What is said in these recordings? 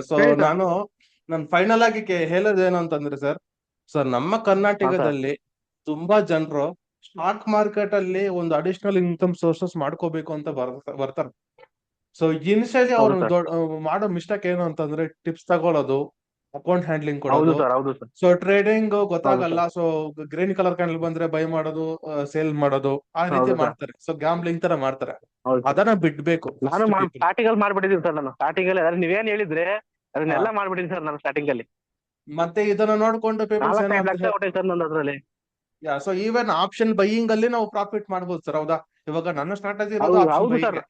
So ಹೇಳಿ sir. ನಾನು final ಆಗಿ ಹೇಳೋದೇನು ಅಂತಂದ್ರೆ ಸರ್ ನಮ್ಮ ಹಾ ಸರ್. ಕರ್ನಾಟಕದಲ್ಲಿ ತುಂಬಾ ಜನರು ಸ್ಟಾಕ್ ಮಾರ್ಕೆಟ್ ಅಲ್ಲಿ ಒಂದು ಅಡಿಷನಲ್ ಇನ್ಕಮ್ ಸೋರ್ಸಸ್ ಮಾಡ್ಕೋಬೇಕು ಅಂತ ಬರ್ತಾರೆ. ಸೊ ಇನಿಷಿಯಲಿ ಹೌದು ಅವ್ರು ಸರ್. ಮಾಡೋ ಮಿಸ್ಟೇಕ್ ಏನು ಅಂತಂದ್ರೆ ಟಿಪ್ಸ್ ತಗೊಳ್ಳೋದು, ಅಕೌಂಟ್ ಹ್ಯಾಂಡ್ಲಿಂಗ್ ಹೌದು ಕೊಡೋದು. ಸರ್. ಹೌದು ಸರ್. ಸೊ ಟ್ರೇಡಿಂಗ್ ಹೌದು ಗೊತ್ತಾಗಲ್ಲ. Sir. So green colour candle ಬಂದ್ರೆ ಬೈ ಮಾಡೋದು, ಸೇಲ್ ಮಾಡೋದು, ಆ ರೀತಿ ಹೌದು ಸರ್. ಮಾಡ್ತಾರೆ. ಸೊ ಗ್ಯಾಂಬ್ಲಿಂಗ್ ತರ ಮಾಡ್ತಾರೆ. ಹೌದು ಸರ್. ಅದನ್ನ ಬಿಡ್ಬೇಕು ನಾನು ಫಸ್ಟ್ ಪೀಪಲ್. ಸ್ಟಾರ್ಟಿಂಗ್ ಅಲ್ಲಿ ಮಾಡ್ಬಿಟ್ಟಿದ್ದೀನಿ ಸರ್. ನಾನು ಸ್ಟಾರ್ಟಿಂಗ್ ಅಲ್ಲಿ ಅದ್ರ ನೀವೇನ್ ಹೇಳಿದ್ರೆ ಹಾ, ಅದನ್ನೆಲ್ಲ ಮಾಡ್ಬಿಟ್ಟಿದ್ದೀನಿ ಸರ್ ನಾನು ಸ್ಟಾರ್ಟಿಂಗ್ ಅಲ್ಲಿ. ಮತ್ತೆ ಇದನ್ನ ನೋಡ್ಕೊಂಡು ಪೀಪಲ್ಸ್ ಏನು 4-5 ಅಂತ ಲಕ್ಷ ಹೊಟ್ಟೆ ಸರ್ ನಂದು ಅದ್ರಲ್ಲಿ. ಸೊ ಈವನ್ ಆಪ್ಷನ್ ಬೈಯಿಂಗ್ ಅಲ್ಲಿ ನಾವು ಪ್ರಾಫಿಟ್ ಮಾಡ್ಬೋದು ಸರ್. ಹೌದಾ? ಇವಾಗ ನನ್ನ ಸ್ಟ್ರಾಟಜಿ ಇರೋದು ಹೌದು ಆಪ್ಷನ್ ಹೌದು ಸರ್. ಬೈಯಿಂಗ್.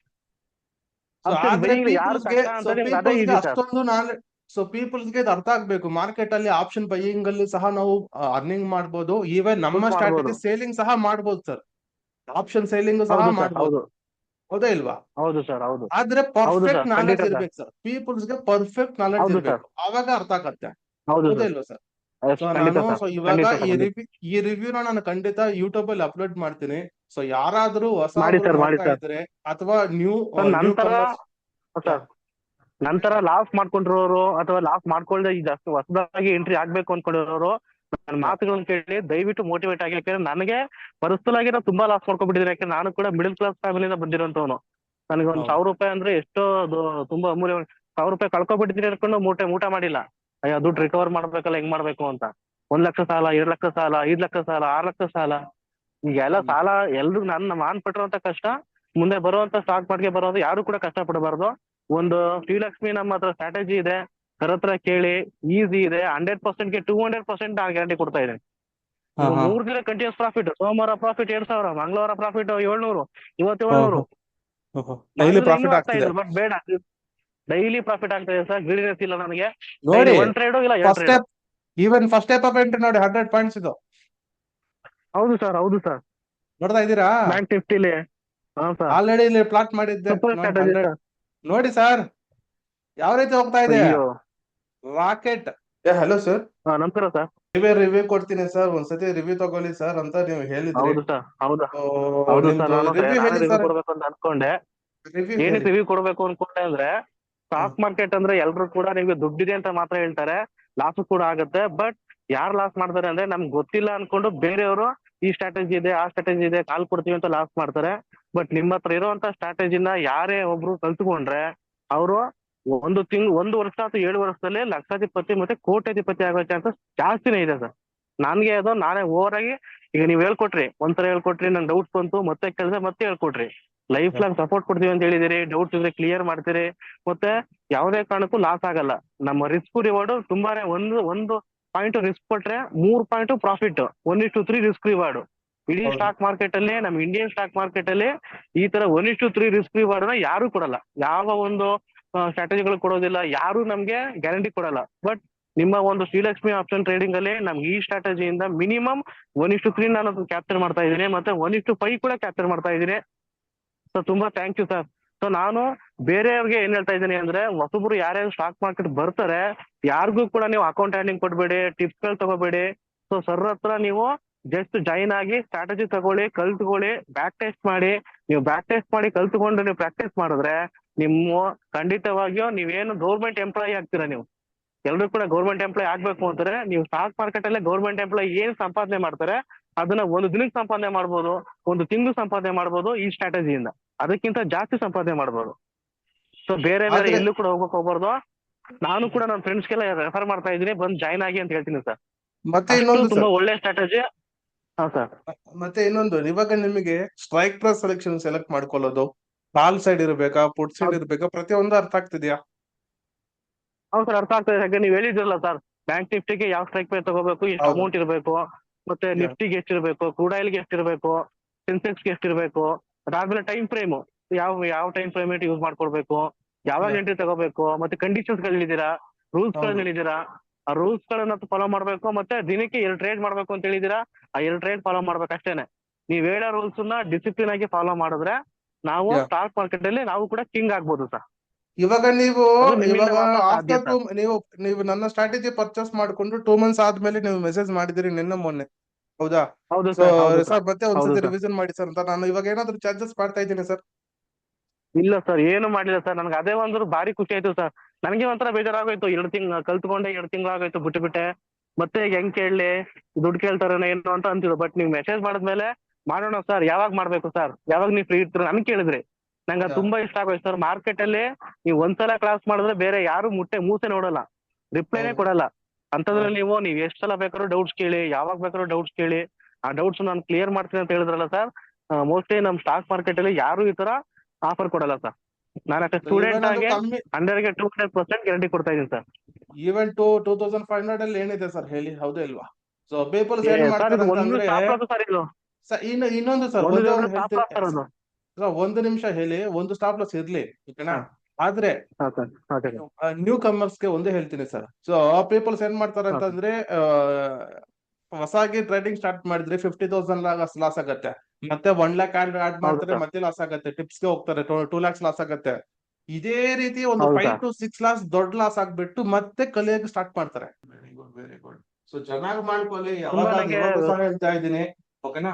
ಸೊ ಆಪ್ಷನ್ ಆದ್ರೆ ಬೈಯಿಂಗ್ ಯಾರು ಪೀಪಲ್ಸ್ಗೆ ಕಷ್ಟ ಸೊ ಅಂತ ನಿಮ್ಗೆ ಅದೇ ಪೀಪಲ್ಸ್ಗೆ ಈಸಿ ಸರ್. ಅಷ್ಟೊಂದು ನಾಲೆಜ್. ಸೊ ಪೀಪಲ್ಸ್ಗೆ ಇದು ಅರ್ಥ ಆಗ್ಬೇಕು. ಮಾರ್ಕೆಟ್ ಅಲ್ಲಿ ಆಪ್ಷನ್ ಬೈಯಿಂಗ್ ಅಲ್ಲಿ ಸಹ ನಾವು ಅರ್ನಿಂಗ್ ಮಾಡ್ಬೋದು. ಈವನ್ ನಮ್ಮ ದುಡ್ಡು ಮಾಡ್ಬೋದು. ಸ್ಟ್ರಾಟಜಿ ಸೇಲಿಂಗ್ ಸಹ ಮಾಡ್ಬೋದು ಸರ್. ಆಪ್ಷನ್ ಸೇಲಿಂಗ್ ಸಹ ಹೌದು ಸರ್. ಮಾಡ್ಬೋದು. ಹೌದು. ಹೌದಾ ಇಲ್ವಾ? ಹೌದು ಸರ್. ಹೌದು. ಆದ್ರೆ ಹೌದು ಪರ್ಫೆಕ್ಟ್ ಸರ್. ಖಂಡಿತ ನಾಲೆಜ್ ಸರ್. ಇರ್ಬೇಕು ಸರ್. ಪೀಪಲ್ಸ್ಗೆ ಪರ್ಫೆಕ್ಟ್ ನಾಲೆಜ್ ಹೌದು ಸರ್. ಇರ್ಬೇಕು, ಅವಾಗ ಅರ್ಥ ಆಗತ್ತೆ. ಹೌದು ಹೌದಾ ಸರ್. ಇಲ್ವಾ ಸರ್? ಸೊ ಖಂಡಿತ ಸರ್. ಸೊ ಇವಾಗ ಖಂಡಿತ ಸರ್. ಖಂಡಿತ. ಈ ರಿವ್ಯೂನ ನಾನು ಖಂಡಿತ ಯೂಟ್ಯೂಬ್ ಅಲ್ಲಿ ಅಪ್ಲೋಡ್ ಮಾಡ್ತೀನಿ. ಸೊ ಯಾರಾದ್ರೂ ಮಾಡಿ ಹೊಸಬ್ರು ಸರ್. ಮಾಡಿ ನೋಡ್ತಾ ಸರ್. ಇದ್ರೆ ಅಥವಾ ಸರ್ ನ್ಯೂ ನಂತರ ಕಮರ್ಸ್. ಸರ್ ನಂತರ ಲಾಸ್ ಮಾಡ್ಕೊಂಡಿರೋರು ಅಥವಾ ಲಾಸ್ ಮಾಡ್ಕೊಳ್ದೆ ಈಗ ಜಾಸ್ತಿ ಹೊಸದಾಗಿ ಎಂಟ್ರಿ ಆಗ್ಬೇಕು ಅನ್ಕೊಂಡಿರೋರು ನನ್ನ ಮಾತುಗಳನ್ನ ಕೇಳಿ ದಯವಿಟ್ಟು ಮೋಟಿವೇಟ್ ಆಗಿ. ಯಾಕಂದ್ರೆ ನನಗೆ ಪರ್ಸನಲ್ ಆಗಿ ನಾನು ತುಂಬಾ ಲಾಸ್ ಮಾಡ್ಕೊಬಿಟ್ಟಿದ್ದೀನಿ. ಯಾಕಂದ್ರೆ ನಾನು ಕೂಡ ಮಿಡಲ್ ಕ್ಲಾಸ್ ಫ್ಯಾಮಿಲಿಯಿಂದ ಬಂದಿರೋಂಥವ್ನು. ನನಗೆ ಒಂದು ಹೌದು. 1,000 ರೂಪಾಯಿ ಅಂದ್ರೆ ಎಷ್ಟೋ ಅದು ತುಂಬಾ ಅಮೂಲ್ಯ. 1,000 ರೂಪಾಯಿ ಕಳ್ಕೊಬಿಟ್ಟಿದ್ದೀನಿ ಅನ್ಕೊಂಡು ಊಟ ಮಾಡಿಲ್ಲ. ಅಯ್ಯೋ ದುಡ್ಡು ರಿಕವರ್ ಮಾಡ್ಬೇಕಲ್ಲ, ಹೆಂಗ್ ಮಾಡ್ಬೇಕು ಅಂತ. 1 ಲಕ್ಷ ಸಾಲ, 2 ಲಕ್ಷ ಸಾಲ, 5 ಲಕ್ಷ ಸಾಲ, 6 ಲಕ್ಷ ಸಾಲ. ಈಗೆಲ್ಲ ಹ್ಮ್. ಸಾಲ ಎಲ್ರಿಗೂ ನಾನ್ ಪಟ್ಟಿರುವಂತ ಕಷ್ಟ ಮುಂದೆ ಬರುವಂತ ಸ್ಟಾಕ್ ಮಾರ್ಕೆಟ್ ಬರೋದು ಯಾರು ಕೂಡ ಕಷ್ಟ ಪಡಬಾರ್ದು. ಒಂದು ಶ್ರೀಲಕ್ಷ್ಮಿ ನಮ್ಮ ಹತ್ರ ಸ್ಟ್ರಾಟಜಿ ಇದೆ, ಸರ್ ಹತ್ರ ಕೇಳಿ. ಈಸಿ ಇದೆ. 100%ಗೆ 200% ನಾನು ಗ್ಯಾರಂಟಿ ಕೊಡ್ತಾ ಇದ್ದೀನಿ. ಹಾ ನೀವು ಹಾ 3 ದಿನ ಕಂಟಿನ್ಯೂಸ್ ಪ್ರಾಫಿಟ್. ಸೋಮವಾರ ಪ್ರಾಫಿಟ್ 2,000, ಮಂಗಳವಾರ ಪ್ರಾಫಿಟ್ 700, ಇವತ್ತು ಹಾ 700. ಹಾ ಡೈಲಿ ಮಾಡಿದ್ರೆ ಇನ್ನೂ ಪ್ರಾಫಿಟ್ ಆಗ್ತಾ ಆಗ್ತಿದೆ. ಇದೆ, ಬಟ್ ಬೇಡ. ಡೈಲಿ ಪ್ರಾಫಿಟ್ ಆಗ್ತಾ ಇದೆ ಸರ್. ಗ್ರೀಡಿನೆಸ್ ಇಲ್ಲ ನನಗೆ. ಡೈಲಿ ನೋಡಿ, 1 ಟ್ರೇಡು ಇಲ್ಲ 2 first trade. Step, even first step up entry ನೋಡಿ 100 ಪಾಯಿಂಟ್ಸ್ ಇದು. ಹೌದು ಸರ್. ಹೌದು ಸರ್. ನೋಡ್ತಾ ಇದ್ದೀರಾ? ಬ್ಯಾಂಕ್ ನಿಫ್ಟಿಲಿ. ಹಾ ಸರ್. ಆಲ್ರೆಡಿ ಇಲ್ಲಿ ಪ್ಲಾಟ್ ಮಾಡಿದ್ದೆ ಸೂಪರ್ ನೋಡಿ ಸ್ಟ್ರಾಟಜಿ 100. ಸರ್. ನೋಡಿ ಸರ್, ಯಾವ ರೀತಿ ಹೋಗ್ತಾ ಇದೆ ಅಯ್ಯೋ. ರಾಕೆಟ್. ಹಲೋ ಸರ್, ಹಾ ನಮಸ್ಕಾರ ಸರ್. ರಿವ್ಯೂ ಕೊಡ್ತೀನಿ ಸರ್, ಒಂದ್ಸತಿ ರಿವ್ಯೂ ತಗೊಳ್ಳಿ ಸರ್ ಅಂತ ನೀವು ಹೇಳಿದ್ರಿ. ಹೌದು ಸರ್. ಹೌದು. So, ಹೌದು ಸರ್. ನಿಮ್ದು ರಿವ್ಯೂ ನಾನೇ ಹೇಳಿ ರಿವ್ಯೂ ಸರ್. ಕೊಡ್ಬೇಕು ಅಂತ ಅನ್ಕೊಂಡೆ. ರಿವ್ಯೂ ಏನಕ್ಕೆ ಹೇಳಿ. ರಿವ್ಯೂ ಕೊಡ್ಬೇಕು ಅನ್ಕೊಂಡೆ ಅಂದ್ರೆ ಹ್ಮ್. ಸ್ಟಾಕ್ ಮಾರ್ಕೆಟ್ ಅಂದ್ರೆ ಎಲ್ರು ಕೂಡ ನಿಮ್ಗೆ ದುಡ್ಡಿದೆ ಅಂತ ಮಾತ್ರ ಹೇಳ್ತಾರೆ. ಲಾಸ್ ಕೂಡ ಆಗುತ್ತೆ. ಬಟ್ ಯಾರು ಲಾಸ್ ಮಾಡ್ತಾರೆ ಅಂದ್ರೆ ನಮ್ಗೆ ಗೊತ್ತಿಲ್ಲ ಅನ್ಕೊಂಡು ಬೇರೆಯವರು ಈ ಸ್ಟ್ರಾಟಜಿ ಇದೆ, ಆ ಸ್ಟ್ರಾಟಜಿ ಇದೆ, ಕಾಲ್ ಕೊಡ್ತೀವಿ ಅಂತ ಲಾಸ್ ಮಾಡ್ತಾರೆ. ಬಟ್ ನಿಮ್ಮ ಹತ್ರ ಇರುವಂತ ಸ್ಟ್ರಾಟಜಿನ ಯಾರೇ ಒಬ್ರು ಕಲ್ತ್ಕೊಂಡ್ರೆ ಅವರು 1 ವರ್ಷ ಅಥವಾ 7 ವರ್ಷದಲ್ಲಿ ಲಕ್ಷಾಧಿಪತಿ ಮತ್ತೆ ಕೋಟ್ಯಾಧಿಪತಿ ಆಗೋ ಚಾನ್ಸಸ್ ಜಾಸ್ತಿನೇ ಇದೆ ಸರ್. ನನ್ಗೆ ಅದು ನಾನೇ ಓವರ್ ಆಗಿ ಈಗ ನೀವ್ ಹೇಳ್ಕೊಟ್ರಿ, ಒಂದ್ಸಲ ಹೇಳ್ಕೊಟ್ರಿ, ನಂಗೆ ಡೌಟ್ಸ್ ಬಂತು, ಮತ್ತೆ ಕೇಳಿದ್ರೆ ಮತ್ತೆ ಹೇಳ್ಕೊಟ್ರಿ. ಲೈಫ್ ಲಾಂಗ್ ಸಪೋರ್ಟ್ ಕೊಡ್ತೀವಿ ಅಂತ ಹೇಳಿದಿರಿ. ಡೌಟ್ಸ್ ಇದ್ರೆ ಕ್ಲಿಯರ್ ಮಾಡ್ತೀರಿ. ಮತ್ತೆ ಯಾವುದೇ ಕಾರಣಕ್ಕೂ ಲಾಸ್ ಆಗಲ್ಲ. ನಮ್ಮ ರಿಸ್ಕ್ ರಿವಾರ್ಡ್ ತುಂಬಾನೇ ಒಂದು ಪಾಯಿಂಟ್ ರಿಸ್ಕ್ ಕೊಟ್ರೆ 3 ಪಾಯಿಂಟ್ ಪ್ರಾಫಿಟ್. 1:3 risk reward. ಇಡೀ ಹೌದು. ಸ್ಟಾಕ್ ಮಾರ್ಕೆಟ್ ಅಲ್ಲಿ, ನಮ್ಮ ಇಂಡಿಯನ್ ಸ್ಟಾಕ್ ಮಾರ್ಕೆಟ್ ಅಲ್ಲಿ ಈ ತರ 1:3 ರಿಸ್ಕ್ ರಿವಾರ್ಡ್ ನ ಯಾರು ಕೊಡಲ್ಲ. ಯಾವ ಒಂದು ಸ್ಟ್ರಾಟಜಿಗಳು ಕೊಡೋದಿಲ್ಲ. ಯಾರು ನಮ್ಗೆ ಗ್ಯಾರಂಟಿ ಕೊಡಲ್ಲ. ಬಟ್ ನಿಮ್ಮ ಒಂದು ಶ್ರೀಲಕ್ಷ್ಮಿ ಆಪ್ಷನ್ ಟ್ರೇಡಿಂಗ್ ಅಲ್ಲಿ ನಮ್ಗೆ ಈ ಸ್ಟ್ರಾಟಜಿಯಿಂದ ಮಿನಿಮಮ್ 1:3 ನಾನು ಕ್ಯಾಪ್ಚರ್ ಮಾಡ್ತಾ ಇದ್ದೀನಿ. ಮತ್ತೆ 1:5 ಕೂಡ ಕ್ಯಾಪ್ಚರ್ ಮಾಡ್ತಾ ಇದ್ದೀನಿ. ಸೊ ತುಂಬಾ ಥ್ಯಾಂಕ್ ಯು ಸರ್. ಸೊ ನಾನು ಬೇರೆಯವ್ರಿಗೆ ಏನ್ ಹೇಳ್ತಾ ಇದ್ದೀನಿ ಅಂದ್ರೆ ಹೊಸಬ್ರು ಯಾರ್ಯಾರು ಸ್ಟಾಕ್ ಮಾರ್ಕೆಟ್ ಬರ್ತಾರೆ ಯಾರಿಗೂ ಕೂಡ ನೀವು ಅಕೌಂಟ್ ಹ್ಯಾಂಡಿಂಗ್ ಕೊಡ್ಬೇಡಿ, ಟಿಪ್ಸ್ ಗಳು ತಗೋಬೇಡಿ. ಸೊ ಸರ್ ಹತ್ರ ನೀವು ಜಸ್ಟ್ ಜಾಯಿನ್ ಆಗಿ ಸ್ಟ್ರಾಟಜಿ ತಗೊಳ್ಳಿ, ಕಲ್ತ್ಕೊಳ್ಳಿ, ಬ್ಯಾಕ್ ಟೆಸ್ಟ್ ಮಾಡಿ. ನೀವು ಬ್ಯಾಕ್ ಟೆಸ್ಟ್ ಮಾಡಿ ಕಲ್ತ್ಕೊಂಡು ನೀವು ಪ್ರಾಕ್ಟೀಸ್ ಮಾಡಿದ್ರೆ ನಿಮ್ಮ ಖಂಡಿತವಾಗಿಯೂ ನೀವೇನು ಗೌರ್ಮೆಂಟ್ ಎಂಪ್ಲಾಯಿ ಆಗ್ತೀರಾ. ನೀವು ಎಲ್ರು ಕೂಡ ಗೌರ್ಮೆಂಟ್ ಎಂಪ್ಲಾಯ್ ಆಗ್ಬೇಕು ಅಂತಾರೆ. ನೀವು ಸ್ಟಾಕ್ ಮಾರ್ಕೆಟ್ ಅಲ್ಲೇ ಗೌರ್ಮೆಂಟ್ ಎಂಪ್ಲಾಯ್ ಏನ್ ಸಂಪಾದನೆ ಮಾಡ್ತಾರೆ ಅದನ್ನ ಒಂದು ದಿನಕ್ಕೆ ಸಂಪಾದನೆ ಮಾಡ್ಬೋದು, ಒಂದು ತಿಂಗಳು ಸಂಪಾದನೆ ಮಾಡ್ಬೋದು ಈ ಸ್ಟ್ರಾಟಜಿಯಿಂದ. ಅದಕ್ಕಿಂತ ಜಾಸ್ತಿ ಸಂಪಾದನೆ ಮಾಡ್ಬೋದು. ಸೊ ಬೇರೆ ಆದ್ರೆ ಎಲ್ಲೂ ಕೂಡ ಹೋಗ್ಬಾರ್ದು. ನಾನು ಕೂಡ ನನ್ನ ಫ್ರೆಂಡ್ಸ್ಗೆಲ್ಲ ರೆಫರ್ ಮಾಡ್ತಾ ಇದ್ದೀನಿ, ಬಂದು ಜಾಯ್ನ್ ಆಗಿ ಅಂತ ಹೇಳ್ತೀನಿ ಸರ್. ಮತ್ತೆ ಅಷ್ಟು ಇನ್ನೊಂದು ತುಂಬಾ ಸರ್, ಒಳ್ಳೆ ಸ್ಟ್ರಾಟಜಿ. ಹಾ ಸರ್. ಮತ್ತೆ ಇನ್ನೊಂದು, ಇವಾಗ ನಿಮಗೆ ಸ್ಟ್ರೈಕ್ ಪ್ರೈಸ್ ಸೆಲೆಕ್ಷನ್ ಸೆಲೆಕ್ಟ್ ಮಾಡ್ಕೊಳ್ಳೋದು, ಕಾಲ್ ಸೈಡ್ ಇರಬೇಕಾ, ಪುಟ್ ಸೈಡ್ ಹೌದು. ಇರಬೇಕಾ, ಪ್ರತಿಯೊಂದು ಅರ್ಥ ಆಗ್ತಿದ್ಯಾ? ಹೌದು ಸರ್, ಅರ್ಥ ಆಗ್ತದೆ. ಯಾಕೆ ನೀವು ಹೇಳಿದ್ರಲ್ಲ ಸರ್, ಬ್ಯಾಂಕ್ ನಿಫ್ಟಿಗೆ ಯಾವ ಸ್ಟ್ರೈಕ್ ಪ್ರೈಸ್ ತಗೋಬೇಕು, ಎಷ್ಟು ಹೌದು. ಅಮೌಂಟ್ ಇರಬೇಕು, ಮತ್ತೆ Yeah. ನಿಫ್ಟಿಗೆ ಎಷ್ಟಿರ್ಬೇಕು, ಕ್ರೂಡ್ ಆಯಿಲ್ಗೆ ಎಷ್ಟಿರ್ಬೇಕು, ಸೆನ್ಸೆಕ್ಸ್ಗೆ ಎಷ್ಟಿರ್ಬೇಕು, ಅದಾದ್ಮೇಲೆ ಟೈಮ್ ಫ್ರೇಮ್ ಯಾವ ಯಾವ ಟೈಮ್ ಫ್ರೇಮ್ ಯೂಸ್ ಮಾಡ್ಕೊಳ್ಬೇಕು, ಯಾವಾಗ Yeah. ಎಂಟ್ರಿ ತಗೋಬೇಕು, ಮತ್ತೆ ಕಂಡೀಷನ್ಸ್ ಗಳು ಹೇಳಿದೀರಾ, ರೂಲ್ಸ್ ಗಳನ್ನ ಹೌದು. ಹೇಳಿದೀರಾ. ಆ ರೂಲ್ಸ್ ಗಳನ್ನ ಫಾಲೋ ಮಾಡ್ಬೇಕು. ಮತ್ತೆ ದಿನಕ್ಕೆ 2 ಟ್ರೇಡ್ ಮಾಡ್ಬೇಕು ಅಂತ ಹೇಳಿದೀರಾ. ಆ 2 ಟ್ರೇಡ್ ಫಾಲೋ ಮಾಡ್ಬೇಕು ಅಷ್ಟೇನೆ. ನೀವ್ ಹೇಳೋ ರೂಲ್ಸ್ ನ ಡಿಸಿಪ್ಲಿನ್ ಆಗಿ ಫಾಲೋ ಮಾಡಿದ್ರೆ ನಾವು Yeah. ಸ್ಟಾಕ್ ಮಾರ್ಕೆಟ್ ಅಲ್ಲಿ ನಾವು ಕೂಡ ಕಿಂಗ್ ಆಗ್ಬೋದು ಸರ್. ಇವಾಗ ನೀವು ಅದು ನಿಮ್ಮಿಂದ ಇವಾಗ ಮಾತ್ರ ಸಾಧ್ಯ ಆಫ್ಟರ್ ಸರ್. ನೀವು ನೀವು ನನ್ನ ಸ್ಟ್ರಾಟಜಿ ಪರ್ಚೇಸ್ ಮಾಡ್ಕೊಂಡು 2 ಮಂತ್ಸ್ ಆದ್ಮೇಲೆ ನೀವು ಮೆಸೇಜ್ ಮಾಡಿದಿರಿ ನಿನ್ನೆ ಮೊನ್ನೆ. ಹೌದಾ? ಹೌದು ಸೊ ಸರ್. ಹೌದು ಸರ್. ಸರ್ ಮತ್ತೆ ಹೌದು ಒಂದ್ಸತಿ ಸರ್. ರಿವಿಷನ್ ಮಾಡಿ ಸರ್ ಅಂತ ನಾನು ಇವಾಗ ಏನಾದ್ರು ಚಾರ್ಜಸ್ ಮಾಡ್ತಾ ಇದ್ದೀನಿ ಸರ್? ಇಲ್ಲ ಸರ್, ಏನು ಮಾಡಿಲ್ಲ ಸರ್. ನನ್ಗೆ ಅದೇ ಒಂದು ಭಾರಿ ಖುಷಿ ಆಯ್ತು ಸರ್. ನನಗೆ ಒಂಥರ ಬೇಜಾರಾಗೋಯ್ತು, 2 ತಿಂಗಳು ಕಲ್ತ್ಕೊಂಡೆ 2 ತಿಂಗಳು ಆಗೋಯ್ತು, ಬಿಟ್ಟೆ ಮತ್ತೆ ಈಗ ಹೆಂಗ್ ಕೇಳಲಿ, ದುಡ್ಡು ಕೇಳ್ತಾರೇನೋ ಏನು ಅಂತ ಅಂತಿದ್ರು. ಬಟ್ ನೀವು ಮೆಸೇಜ್ ಮಾಡಿದ್ಮೇಲೆ ಮಾಡೋಣ ಸರ್, ಯಾವಾಗ ಮಾಡ್ಬೇಕು ಸರ್, ಯಾವಾಗ ನೀವು ಫ್ರೀ ಇರ್ತೀರ ನನ್ ಕೇಳಿದ್ರಿ. ನಂಗೆ ಅದು ತುಂಬಾ ಇಷ್ಟ ಆಗೋಯ್ತು ಸರ್. ಮಾರ್ಕೆಟ್ ಅಲ್ಲಿ ನೀವು ಒಂದ್ಸಲ ಕ್ಲಾಸ್ ಮಾಡಿದ್ರೆ ಬೇರೆ ಯಾರು ಮೂಸೆ ನೋಡಲ್ಲ, ರಿಪ್ಲೈನೇ ಹೌದು ಕೊಡಲ್ಲ. ಅಂತದ್ರಲ್ಲಿ ನೀವು ಎಷ್ಟ್ ಸಲ ಬೇಕಾದ್ರೂ ಡೌಟ್ಸ್ ಕೇಳಿ, ಯಾವಾಗ ಬೇಕಾದ್ರೂ ಡೌಟ್ಸ್ ಕೇಳಿ, ಆ ಡೌಟ್ಸ್ ನಾನು ಕ್ಲಿಯರ್ ಮಾಡ್ತೀನಿ ಅಂತ ಹೇಳಿದ್ರಲ್ಲ ಸರ್. ಮೋಸ್ಟ್ಲಿ ನಮ್ ಸ್ಟಾಕ್ ಮಾರ್ಕೆಟ್ ಅಲ್ಲಿ ಯಾರು ಈ ತರ ಆಫರ್ ಕೊಡಲ್ಲ ಸರ್. ನಾನು ಅಷ್ಟೇ ಸ್ಟೂಡೆಂಟ್ ಈವನ್ ಅದು ಆಗಿ ಕಮ್ಮಿ. 100ಗೆ 200% ಗ್ಯಾರಂಟಿ ಕೊಡ್ತಾ ಇದೀನಿ ಸರ್. ಈವನ್ 2500 ಅಲ್ಲಿ ಏನಿದೆ ಸರ್ ಹೇಳಿ, ಹೌದೇ ಇಲ್ವಾ? ಸೊ ಪೀಪಲ್ಸ್ ಏನ್ ಸರ್ ಮಾಡ್ತಾರೆ ಇದು ಒಂದು ಅಂತಂದ್ರೆ, ಸ್ಟಾಪ್ ಲಾಸ್ ಸರ್, ಇದು ಇನ್ನೊಂದು ಸರ್ ಒಂದು ಒಂದೇ ದೊಡ್ಡ ಒಂದು ಸ್ಟಾಪ್ ಹೇಳ್ತೀನಿ ಲಾಸ್ ಸರ್ ಅದು. ಸರ್, ಒಂದು ನಿಮಿಷ ಹೇಳಿ. ಒಂದು ಸ್ಟಾಪ್ ಲಾಸ್ ಇರ್ಲಿ, ಓಕೆನಾ? ಹಾ ಆದ್ರೆ ಹಾ ಸರ್, ಓಕೆ ಸರ್. ನ್ಯೂ ಕಮರ್ಸ್ಗೆ ಒಂದೇ ಹೇಳ್ತೀನಿ ಸರ್. ಸೊ ಪೀಪಲ್ಸ್ ಏನ್ ಮಾಡ್ತಾರೆ ಹಾ ಅಂತಂದ್ರೆ, ಹೊಸಾಗಿ ಟ್ರೇಡಿಂಗ್ ಸ್ಟಾರ್ಟ್ ಮಾಡಿದ್ರೆ 50,000 ಲಾಸ್ ಆಗತ್ತೆ, ಮತ್ತೆ 1 lakh ಆಡ್ ಹೌದು ಮಾಡ್ತಾರೆ, ಸರ್, ಮತ್ತೆ ಲಾಸ್ ಆಗತ್ತೆ, ಟಿಪ್ಸ್ಗೆ ಹೋಗ್ತಾರೆ, 2 lakhs ಲಾಸ್ ಆಗತ್ತೆ. ಇದೇ ರೀತಿ ಒಂದು ಹೌದು 5 ಸರ್. to 6 lakhs ದೊಡ್ಡ ಲಾಸ್ ಆಗ್ಬಿಟ್ಟು ಮತ್ತೆ ಕಲಿಯೋಕೆ ಸ್ಟಾರ್ಟ್ ಮಾಡ್ತಾರೆ. Very good, very good. So ಚೆನ್ನಾಗಿ ಮಾಡ್ಕೊಳ್ಳಿ. ತುಂಬಾ ಯಾವಾಗಾದ್ರೂ ನಂಗೆ ಇವಾಗೂ ಸಹ ಹೇಳ್ತಾ ಇದ್ದೀನಿ, ಓಕೆನಾ?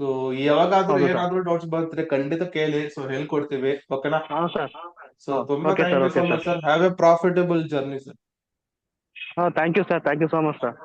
ಸೊ ಯಾವಾಗಾದ್ರೂ ಹೌದು ಸರ್. ಏನಾದ್ರೂ ಡೌಟ್ಸ್ ಬಂದ್ರೆ ಖಂಡಿತ ಕೇಳಿ, ಸೊ ಹೇಳ್ಕೊಡ್ತೀವಿ, ಓಕೆನಾ? ಹಾ ಸರ್. ಸೊ ತುಂಬಾ okay thank sir, you okay so sir. Much sir. Have a profitable journey sir. Thank you sir, thank you so much sir.